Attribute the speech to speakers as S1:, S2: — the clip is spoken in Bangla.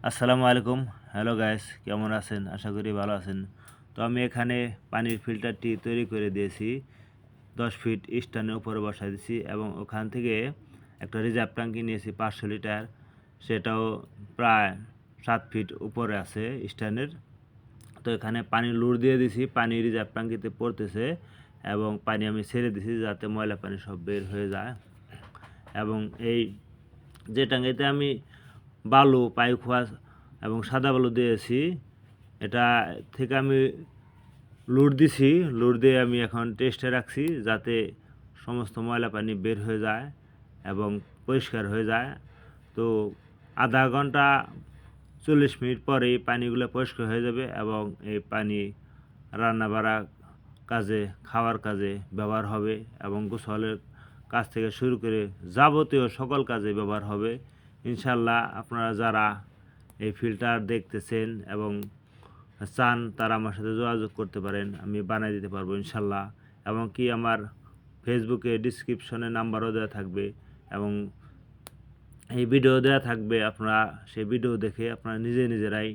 S1: আসসালামু আলাইকুম। হ্যালো গাইস, কেমন আছেন? আশা করি ভালো আছেন। তো আমি এখানে পানির ফিল্টারটি তৈরি করে দিয়েছি। 10 ফিট স্ট্যান্ডের উপরে বসায় দিয়েছি এবং ওখান থেকে একটা রিজার্ভ ট্যাঙ্কি নিয়েছি 500 লিটার। সেটাও প্রায় 7 ফিট উপরে আছে স্ট্যান্ডের। তো এখানে পানি লুর দিয়ে দিছি, পানি রিজার্ভ ট্যাঙ্কিতে পড়তেছে এবং পানি আমি ছেড়ে দিছি যাতে ময়লা পানি সব বের হয়ে যায়। এবং এই যে ট্যাঙ্কিতে আমি বালু, পাইপ এবং সাদা বালু দিয়েছি, এটা থেকে আমি লুট দিছি। লুট দিয়ে আমি এখন টেস্টে রাখছি যাতে সমস্ত ময়লা পানি বের হয়ে যায় এবং পরিষ্কার হয়ে যায়। তো আধা ঘন্টা 40 মিনিট পরেই পানিগুলো পরিষ্কার হয়ে যাবে এবং এই পানি রান্না বাড়া কাজে, খাওয়ার কাজে ব্যবহার হবে এবং গোসলের কাজ থেকে শুরু করে যাবতীয় সকল কাজে ব্যবহার হবে ইনশাল্লাহ। আপনারা যারা এই ফিল্টার দেখতেছেন এবং চান তারা আমার সাথে যোগাযোগ করতে পারেন, আমি বানিয়ে দিতে পারবো ইনশাল্লাহ। এবং কি আমার ফেসবুকে ডিসক্রিপশনে নাম্বারও দেওয়া থাকবে এবং এই ভিডিও দেওয়া থাকবে, আপনারা সেই ভিডিও দেখে আপনারা নিজেরাই